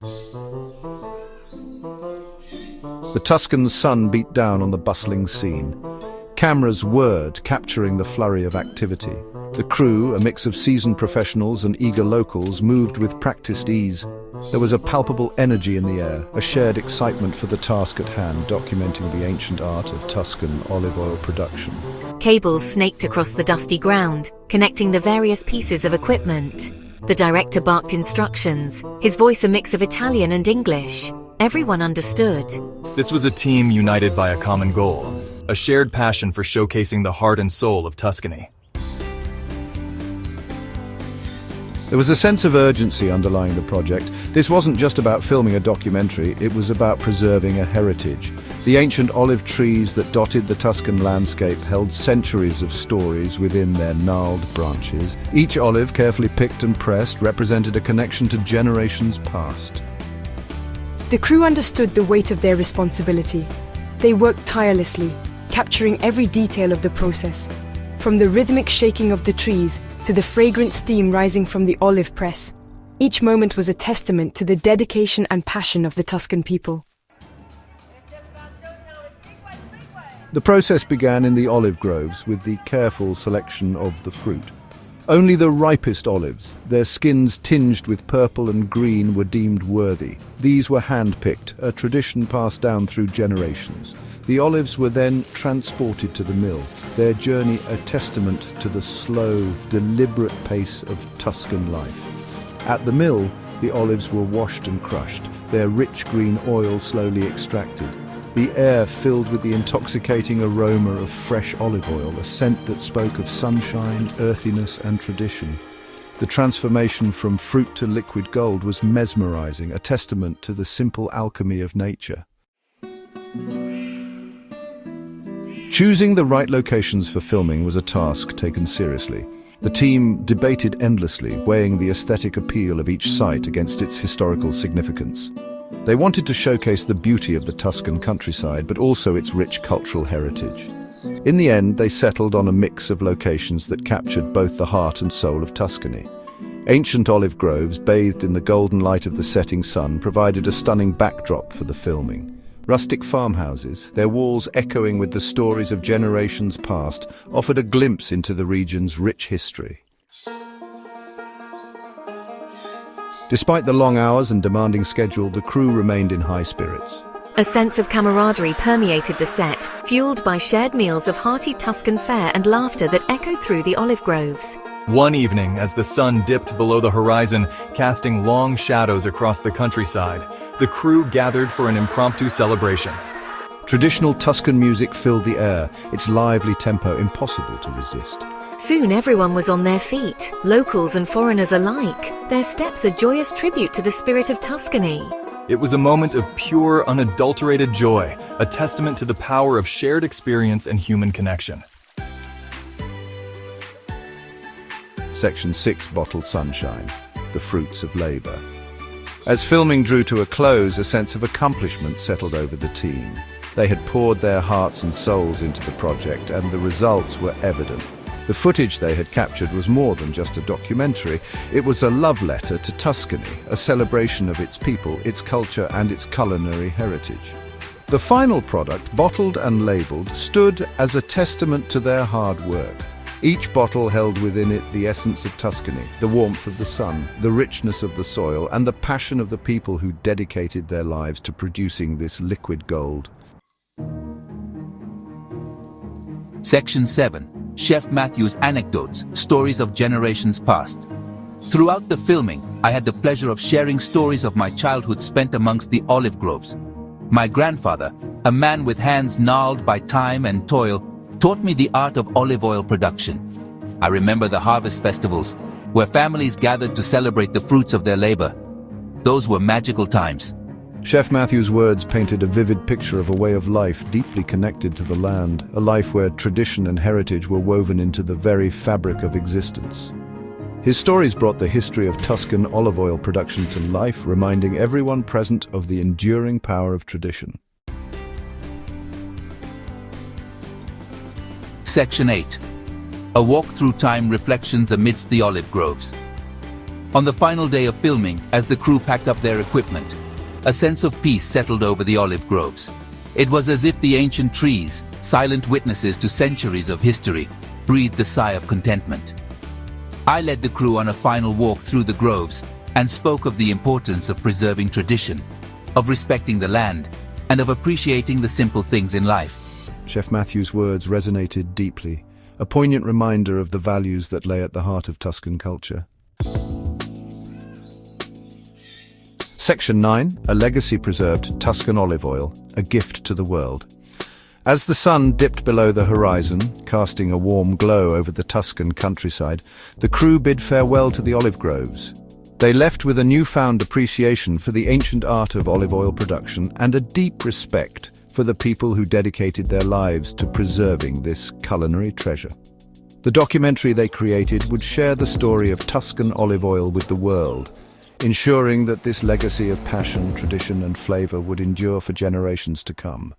The Tuscan sun beat down on the bustling scene. Cameras whirred, capturing the flurry of activity. The crew, a mix of seasoned professionals and eager locals, moved with practiced ease. There was a palpable energy in the air, a shared excitement for the task at hand, documenting the ancient art of Tuscan olive oil production. Cables snaked across the dusty ground, connecting the various pieces of equipment. The director barked instructions, his voice a mix of Italian and English. Everyone understood. This was a team united by a common goal, a shared passion for showcasing the heart and soul of Tuscany. There was a sense of urgency underlying the project. This wasn't just about filming a documentary, it was about preserving a heritage. The ancient olive trees that dotted the Tuscan landscape held centuries of stories within their gnarled branches. Each olive, carefully picked and pressed, represented a connection to generations past. The crew understood the weight of their responsibility. They worked tirelessly, capturing every detail of the process, from the rhythmic shaking of the trees to the fragrant steam rising from the olive press. Each moment was a testament to the dedication and passion of the Tuscan people. The process began in the olive groves with the careful selection of the fruit. Only the ripest olives, their skins tinged with purple and green, were deemed worthy. These were hand-picked, a tradition passed down through generations. The olives were then transported to the mill, their journey a testament to the slow, deliberate pace of Tuscan life. At the mill, the olives were washed and crushed, their rich green oil slowly extracted. The air filled with the intoxicating aroma of fresh olive oil, a scent that spoke of sunshine, earthiness, and tradition. The transformation from fruit to liquid gold was mesmerizing, a testament to the simple alchemy of nature. Choosing the right locations for filming was a task taken seriously. The team debated endlessly, weighing the aesthetic appeal of each site against its historical significance. They wanted to showcase the beauty of the Tuscan countryside, but also its rich cultural heritage. In the end, they settled on a mix of locations that captured both the heart and soul of Tuscany. Ancient olive groves, bathed in the golden light of the setting sun, provided a stunning backdrop for the filming. Rustic farmhouses, their walls echoing with the stories of generations past, offered a glimpse into the region's rich history. Despite the long hours and demanding schedule, the crew remained in high spirits. A sense of camaraderie permeated the set, fueled by shared meals of hearty Tuscan fare and laughter that echoed through the olive groves. One evening, as the sun dipped below the horizon, casting long shadows across the countryside, the crew gathered for an impromptu celebration. Traditional Tuscan music filled the air, its lively tempo impossible to resist. Soon everyone was on their feet, locals and foreigners alike, their steps a joyous tribute to the spirit of Tuscany. It was a moment of pure, unadulterated joy, a testament to the power of shared experience and human connection. Section 6, Bottled Sunshine, the fruits of labor. As filming drew to a close, a sense of accomplishment settled over the team. They had poured their hearts and souls into the project, and the results were evident. The footage they had captured was more than just a documentary. It was a love letter to Tuscany, a celebration of its people, its culture, and its culinary heritage. The final product, bottled and labeled, stood as a testament to their hard work. Each bottle held within it the essence of Tuscany, the warmth of the sun, the richness of the soil, and the passion of the people who dedicated their lives to producing this liquid gold. Section 7. Chef Matthew's Anecdotes, Stories of Generations Past. Throughout the filming, I had the pleasure of sharing stories of my childhood spent amongst the olive groves. My grandfather, a man with hands gnarled by time and toil, taught me the art of olive oil production. I remember the harvest festivals, where families gathered to celebrate the fruits of their labor. Those were magical times. Chef Matthew's words painted a vivid picture of a way of life deeply connected to the land, a life where tradition and heritage were woven into the very fabric of existence. His stories brought the history of Tuscan olive oil production to life, reminding everyone present of the enduring power of tradition. Section 8. A walk through time, reflections amidst the olive groves. On the final day of filming, as the crew packed up their equipment, a sense of peace settled over the olive groves. It was as if the ancient trees, silent witnesses to centuries of history, breathed a sigh of contentment. I led the crew on a final walk through the groves and spoke of the importance of preserving tradition, of respecting the land, and of appreciating the simple things in life. Chef Matthew's words resonated deeply, a poignant reminder of the values that lay at the heart of Tuscan culture. Section 9, a legacy-preserved Tuscan olive oil, a gift to the world. As the sun dipped below the horizon, casting a warm glow over the Tuscan countryside, the crew bid farewell to the olive groves. They left with a newfound appreciation for the ancient art of olive oil production and a deep respect for the people who dedicated their lives to preserving this culinary treasure. The documentary they created would share the story of Tuscan olive oil with the world, ensuring that this legacy of passion, tradition, and flavor would endure for generations to come.